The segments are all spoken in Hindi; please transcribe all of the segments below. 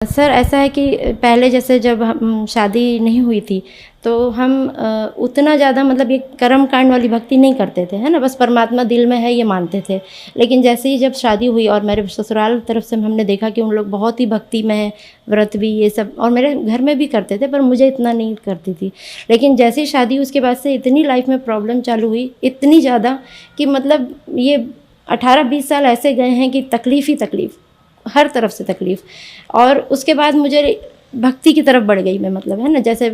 सर ऐसा है कि पहले जैसे जब हम शादी नहीं हुई थी तो हम उतना ज़्यादा मतलब ये कर्म कांड वाली भक्ति नहीं करते थे, है ना, बस परमात्मा दिल में है ये मानते थे। लेकिन जैसे ही जब शादी हुई और मेरे ससुराल तरफ से हमने देखा कि उन लोग बहुत ही भक्ति में हैं, व्रत भी ये सब, और मेरे घर में भी करते थे पर मुझे इतना नहीं करती थी। लेकिन जैसे ही शादी हुई उसके बाद से इतनी लाइफ में प्रॉब्लम चालू हुई, इतनी ज़्यादा कि मतलब ये 18-20 साल ऐसे गए हैं कि तकलीफ़ ही तकलीफ़, हर तरफ से तकलीफ़। और उसके बाद मुझे भक्ति की तरफ बढ़ गई मैं, मतलब है ना, जैसे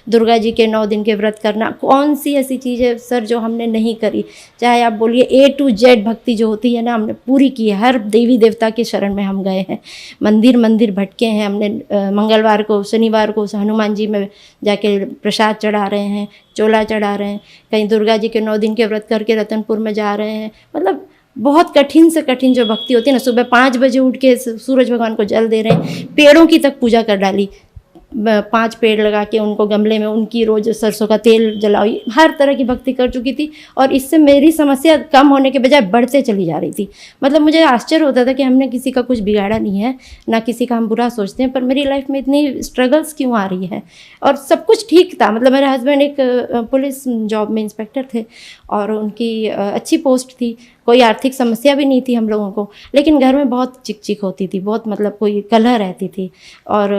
दुर्गा जी के 9 दिन के व्रत करना, कौन सी ऐसी चीज़ है सर जो हमने नहीं करी। चाहे आप बोलिए A to Z भक्ति जो होती है ना, हमने पूरी की है। हर देवी देवता के शरण में हम गए हैं, मंदिर मंदिर भटके हैं हमने। मंगलवार को, शनिवार को हनुमान जी में जाके प्रसाद चढ़ा रहे हैं, चोला चढ़ा रहे हैं, कहीं दुर्गा जी के 9 दिन के व्रत करके रतनपुर में जा रहे हैं। मतलब बहुत कठिन से कठिन जो भक्ति होती है ना, सुबह 5 बजे उठ के सूरज भगवान को जल दे रहे हैं, पेड़ों की तक पूजा कर डाली, 5 पेड़ लगा के उनको गमले में, उनकी रोज सरसों का तेल जलाई, हर तरह की भक्ति कर चुकी थी। और इससे मेरी समस्या कम होने के बजाय बढ़ते चली जा रही थी। मतलब मुझे आश्चर्य होता था कि हमने किसी का कुछ बिगाड़ा नहीं है, ना किसी का हम बुरा सोचते हैं, पर मेरी लाइफ में इतनी स्ट्रगल्स क्यों आ रही है। और सब कुछ ठीक था, मतलब मेरे हस्बैंड एक पुलिस जॉब में इंस्पेक्टर थे और उनकी अच्छी पोस्ट थी, कोई आर्थिक समस्या भी नहीं थी हम लोगों को। लेकिन घर में बहुत चिक चिक होती थी, बहुत मतलब कोई कलह रहती थी, और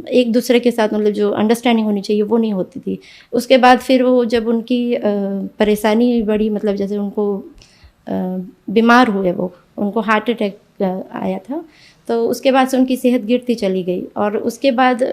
एक दूसरे के साथ मतलब जो अंडरस्टैंडिंग होनी चाहिए वो नहीं होती थी। उसके बाद फिर वो जब उनकी परेशानी बढ़ी, मतलब जैसे उनको बीमार हुए, वो उनको हार्ट अटैक आया था, तो उसके बाद से उनकी सेहत गिरती चली गई। और उसके बाद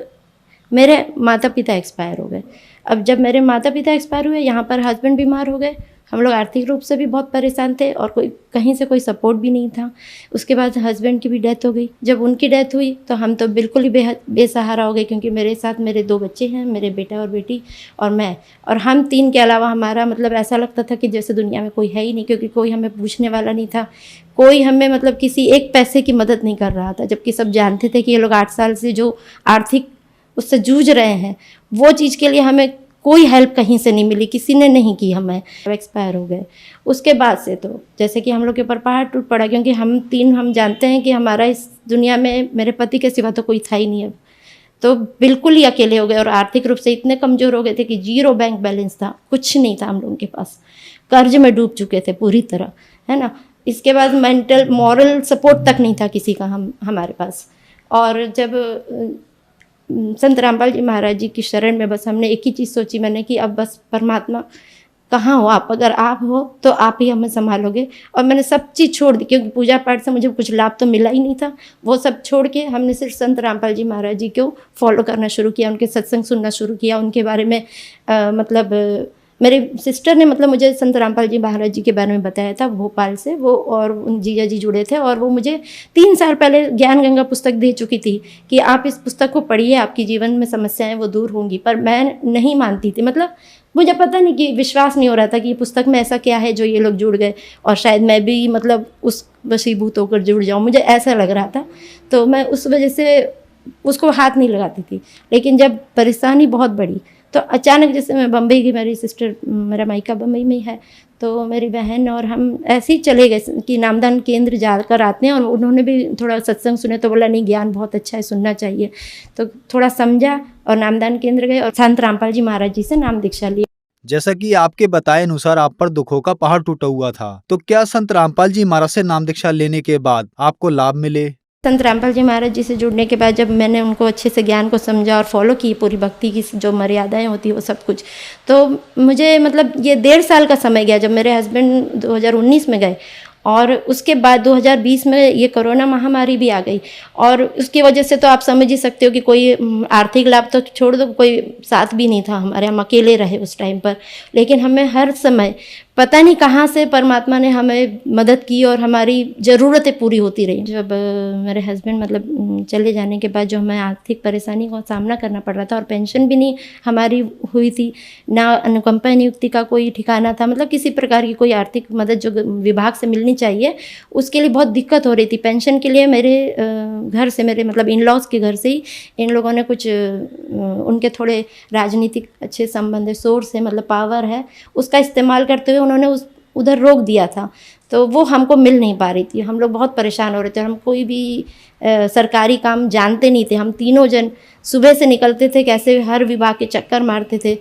मेरे माता पिता एक्सपायर हो गए। अब जब मेरे माता पिता एक्सपायर हुए, यहाँ पर हस्बैंड बीमार हो गए, हम लोग आर्थिक रूप से भी बहुत परेशान थे और कोई कहीं से कोई सपोर्ट भी नहीं था। उसके बाद हस्बैंड की भी डेथ हो गई। जब उनकी डेथ हुई तो हम तो बिल्कुल ही बेसहारा हो गए, क्योंकि मेरे साथ मेरे 2 बच्चे हैं, मेरे बेटा और बेटी और मैं, और हम 3 के अलावा हमारा मतलब ऐसा लगता था कि जैसे दुनिया में कोई है ही नहीं, क्योंकि कोई हमें पूछने वाला नहीं था, कोई हमें मतलब किसी एक पैसे की मदद नहीं कर रहा था। जबकि सब जानते थे कि ये लोग 8 साल से जो आर्थिक उससे जूझ रहे हैं, वो चीज़ के लिए हमें कोई हेल्प कहीं से नहीं मिली, किसी ने नहीं की। हमें एक्सपायर हो गए। उसके बाद से तो जैसे कि हम लोग के ऊपर पहाड़ टूट पड़ा, क्योंकि हम जानते हैं कि हमारा इस दुनिया में मेरे पति के सिवा तो कोई था ही नहीं अब। तो बिल्कुल ही अकेले हो गए और आर्थिक रूप से इतने कमज़ोर हो गए थे कि 0 बैंक बैलेंस था, कुछ नहीं था हम लोगों के पास, कर्ज में डूब चुके थे पूरी तरह, है ना। इसके बाद मेंटल मॉरल सपोर्ट तक नहीं था किसी का हमारे पास। और जब संत रामपाल जी महाराज जी की शरण में बस हमने एक ही चीज़ सोची मैंने कि अब बस परमात्मा कहाँ हो आप, अगर आप हो तो आप ही हमें संभालोगे। और मैंने सब चीज़ छोड़ दी, क्योंकि पूजा पाठ से मुझे कुछ लाभ तो मिला ही नहीं था। वो सब छोड़ के हमने सिर्फ संत रामपाल जी महाराज जी को फॉलो करना शुरू किया, उनके सत्संग सुनना शुरू किया, उनके बारे में मतलब मेरे सिस्टर ने मतलब मुझे संत रामपाल जी महाराज जी के बारे में बताया था भोपाल से, वो और उन जीजा जी जुड़े थे, और वो मुझे 3 साल पहले ज्ञान गंगा पुस्तक दे चुकी थी कि आप इस पुस्तक को पढ़िए, आपकी जीवन में समस्याएं वो दूर होंगी। पर मैं नहीं मानती थी, मतलब मुझे पता नहीं कि विश्वास नहीं हो रहा था कि ये पुस्तक में ऐसा क्या है जो ये लोग जुड़ गए, और शायद मैं भी मतलब उस वशीभूत होकर जुड़ जाऊँ, मुझे ऐसा लग रहा था। तो मैं उस वजह से उसको हाथ नहीं लगाती थी। लेकिन जब परेशानी बहुत बढ़ी तो अचानक, जैसे मैं बम्बई की, मेरी सिस्टर, मेरा मायका बम्बई में ही है, तो मेरी बहन और हम ऐसे ही चले गए कि नामदान केंद्र जाकर आते हैं, और उन्होंने भी थोड़ा सत्संग सुने तो बोला नहीं ज्ञान बहुत अच्छा है, सुनना चाहिए। तो थोड़ा समझा और नामदान केंद्र गए और संत रामपाल जी महाराज जी से नाम दीक्षा ली। जैसा कि आपके बताए अनुसार आप पर दुखों का पहाड़ टूटा हुआ था, तो क्या संत रामपाल जी महाराज से नाम दीक्षा लेने के बाद आपको लाभ मिले? संत रामपाल जी महाराज जी से जुड़ने के बाद जब मैंने उनको अच्छे से ज्ञान को समझा और फॉलो की, पूरी भक्ति की जो मर्यादाएं होती है वो सब कुछ, तो मुझे मतलब ये 1.5 साल का समय गया। जब मेरे हस्बैंड 2019 में गए और उसके बाद 2020 में ये कोरोना महामारी भी आ गई, और उसकी वजह से तो आप समझ ही सकते हो कि कोई आर्थिक लाभ तो छोड़ दो, कोई साथ भी नहीं था हमारे, हम अकेले रहे उस टाइम पर। लेकिन हमें हर समय पता नहीं कहाँ से परमात्मा ने हमें मदद की और हमारी ज़रूरतें पूरी होती रही। जब मेरे हस्बैंड मतलब चले जाने के बाद जो हमें आर्थिक परेशानी का सामना करना पड़ रहा था, और पेंशन भी नहीं हमारी हुई थी, ना अनुकंपा नियुक्ति का कोई ठिकाना था, मतलब किसी प्रकार की कोई आर्थिक मदद जो विभाग से मिलनी चाहिए उसके लिए बहुत दिक्कत हो रही थी। पेंशन के लिए मेरे घर से, मेरे मतलब इन लॉज के घर से ही इन लोगों ने कुछ उनके थोड़े राजनीतिक अच्छे संबंध है, सोर्स है, मतलब पावर है, उसका इस्तेमाल करते हुए उन्होंने उधर रोक दिया था, तो वो हमको मिल नहीं पा रही थी। हम लोग बहुत परेशान हो रहे थे। हम कोई भी सरकारी काम जानते नहीं थे। हम तीनों जन सुबह से निकलते थे, कैसे हर विभाग के चक्कर मारते थे,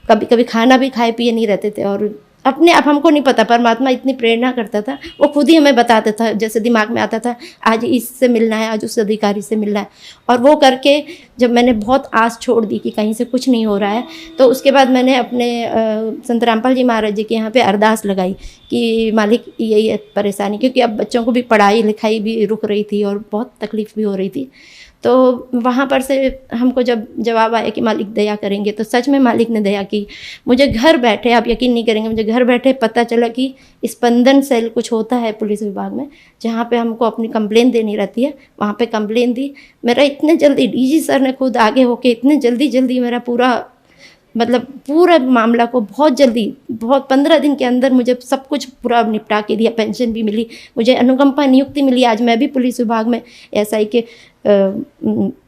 कभी कभी खाना भी खाए पिए नहीं रहते थे। और अपने आप हमको नहीं पता, परमात्मा इतनी प्रेरणा करता था, वो खुद ही हमें बताता था। जैसे दिमाग में आता था आज इससे मिलना है, आज उस अधिकारी से मिलना है। और वो करके जब मैंने बहुत आस छोड़ दी कि कहीं से कुछ नहीं हो रहा है, तो उसके बाद मैंने अपने संत रामपाल जी महाराज जी के यहाँ पे अरदास लगाई कि मालिक यही है परेशानी, क्योंकि अब बच्चों को भी पढ़ाई लिखाई भी रुक रही थी और बहुत तकलीफ़ भी हो रही थी। तो वहाँ पर से हमको जब जवाब आया कि मालिक दया करेंगे, तो सच में मालिक ने दया की। मुझे घर बैठे, आप यकीन नहीं करेंगे, मुझे घर बैठे पता चला कि स्पंदन सेल कुछ होता है पुलिस विभाग में, जहाँ पे हमको अपनी कंप्लेन देनी रहती है। वहाँ पे कंप्लेन दी। मेरा इतने जल्दी डीजी सर ने खुद आगे होके इतने जल्दी मेरा पूरा मामला को बहुत जल्दी, बहुत 15 दिन के अंदर मुझे सब कुछ पूरा निपटा के दिया। पेंशन भी मिली, मुझे अनुकंपा नियुक्ति मिली। आज मैं भी पुलिस विभाग में एसआई के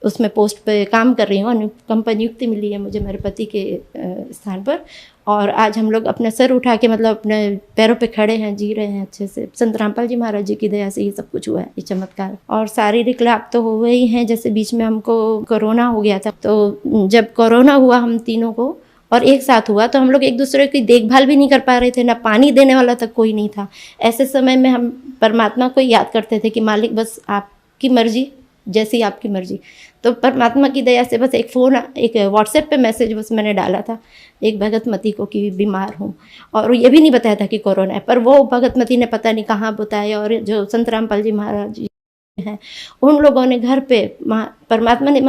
उसमें पोस्ट पे काम कर रही हूँ। अनुकंपा नियुक्ति मिली है मुझे मेरे पति के स्थान पर। और आज हम लोग अपना सर उठा के अपने पैरों पे खड़े हैं, जी रहे हैं अच्छे से। संत रामपाल जी महाराज जी की दया से ये सब कुछ हुआ है, ये चमत्कार। और शारीरिक लाभ तो हुए ही हैं। जैसे बीच में हमको कोरोना हो गया था, तो जब कोरोना हुआ हम तीनों को और एक साथ हुआ, तो हम लोग एक दूसरे की देखभाल भी नहीं कर पा रहे थे, ना पानी देने वाला तक कोई नहीं था। ऐसे समय में हम परमात्मा को याद करते थे कि मालिक बस आपकी मर्जी, जैसी आपकी मर्जी। तो परमात्मा की दया से बस एक व्हाट्सएप पे मैसेज बस मैंने डाला था एक भगतमती को कि बीमार हूँ, और ये भी नहीं बताया था कि कोरोना है। पर वो भगतमती ने पता नहीं कहाँ बताया, और जो संत रामपाल जी महाराज जी हैं उन लोगों ने घर पे परमात्मा ने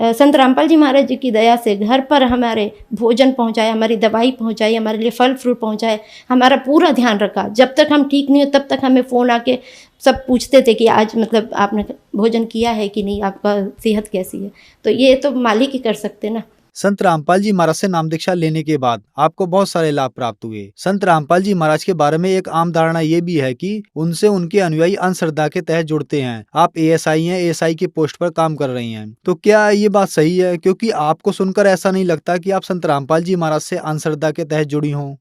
संत रामपाल जी महाराज जी की दया से घर पर हमारे भोजन पहुंचाए, हमारी दवाई पहुंचाई, हमारे लिए फल फ्रूट पहुंचाए, हमारा पूरा ध्यान रखा। जब तक हम ठीक नहीं हो तब तक हमें फ़ोन आके सब पूछते थे कि आज आपने भोजन किया है कि नहीं, आपका सेहत कैसी है। तो ये तो मालिक ही कर सकते ना। संत रामपाल जी महाराज से नाम दीक्षा लेने के बाद आपको बहुत सारे लाभ प्राप्त हुए। संत रामपाल जी महाराज के बारे में एक आम धारणा ये भी है कि उनसे उनके अनुयायी अंधश्रद्धा के तहत जुड़ते हैं। आप एएसआई हैं, एएसआई की पोस्ट पर काम कर रही हैं, तो क्या ये बात सही है? क्योंकि आपको सुनकर ऐसा नहीं लगता कि आप संत रामपाल जी महाराज से अंधश्रद्धा के तहत जुड़ी हों।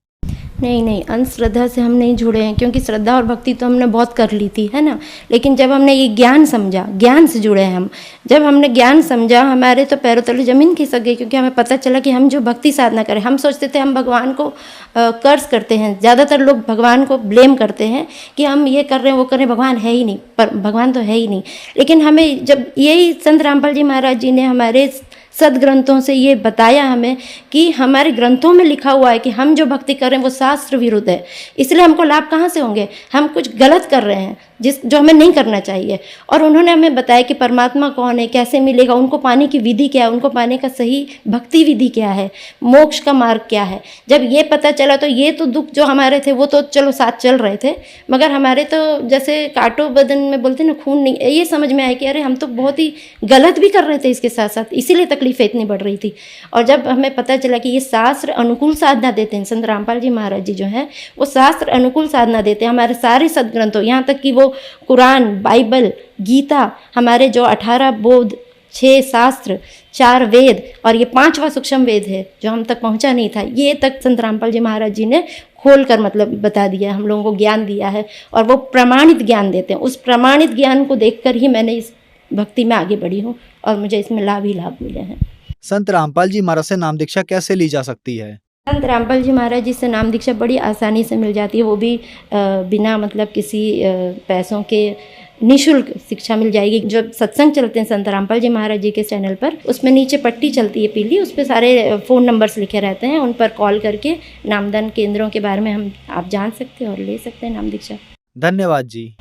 नहीं, अंधश्रद्धा से हम नहीं जुड़े हैं, क्योंकि श्रद्धा और भक्ति तो हमने बहुत कर ली थी, है ना। लेकिन जब हमने ये ज्ञान समझा, ज्ञान से जुड़े हैं हम। जब हमने ज्ञान समझा, हमारे तो पैरों तले जमीन खिसक गई, क्योंकि हमें पता चला कि हम जो भक्ति साधना करें, हम सोचते थे हम भगवान को कर्ज करते हैं। ज़्यादातर लोग भगवान को ब्लेम करते हैं कि हम ये कर रहे हैं, वो कर रहे हैं, भगवान है ही नहीं। पर भगवान तो है ही नहीं। लेकिन हमें जब यही संत रामपाल जी महाराज जी ने हमारे सदग्रंथों से ये बताया हमें कि हमारे ग्रंथों में लिखा हुआ है कि हम जो भक्ति कर रहे हैं वो शास्त्र विरुद्ध है, इसलिए हमको लाभ कहाँ से होंगे? हम कुछ गलत कर रहे हैं जो हमें नहीं करना चाहिए। और उन्होंने हमें बताया कि परमात्मा कौन है, कैसे मिलेगा, उनको पाने की विधि क्या है, उनको पाने का सही भक्ति विधि क्या है, मोक्ष का मार्ग क्या है। जब ये पता चला तो ये तो दुख जो हमारे थे वो तो चलो साथ चल रहे थे, मगर हमारे तो जैसे कांटो बदन में बोलते ना, खून नहीं, ये समझ में आया कि अरे हम तो बहुत ही गलत भी कर रहे थे इसके साथ साथ, इसीलिए तकलीफें इतनी बढ़ रही थी। और जब हमें पता चला कि ये शास्त्र अनुकूल साधना देते हैं, संत रामपाल जी महाराज जी जो हैं वो शास्त्र अनुकूल साधना देते हैं। हमारे सारे सदग्रंथों, यहाँ तक कि वो कुरान, बाइबल, गीता, हमारे जो 18 बोध, 6 शास्त्र, 4 वेद और ये 5वां सूक्ष्म वेद है जो हम तक पहुंचा नहीं था, ये तक संत रामपाल जी महाराज जी ने खोल कर बता दिया, हम लोगों को ज्ञान दिया है। और वो प्रमाणित ज्ञान देते हैं। उस प्रमाणित ज्ञान को देखकर ही मैंने इस भक्ति में आगे बढ़ी हूँ और मुझे इसमें लाभ ही लाभ मिले हैं। संत रामपाल जी महाराज से नाम दीक्षा कैसे ली जा सकती है? संत रामपाल जी महाराज जी से नाम दीक्षा बड़ी आसानी से मिल जाती है, वो भी बिना किसी पैसों के निःशुल्क शिक्षा मिल जाएगी। जो सत्संग चलते हैं संत रामपाल जी महाराज जी के चैनल पर, उसमें नीचे पट्टी चलती है पीली, उस पर सारे फ़ोन नंबर्स लिखे रहते हैं, उन पर कॉल करके नामदान केंद्रों के बारे में आप जान सकते हैं और ले सकते हैं नाम दीक्षा। धन्यवाद जी।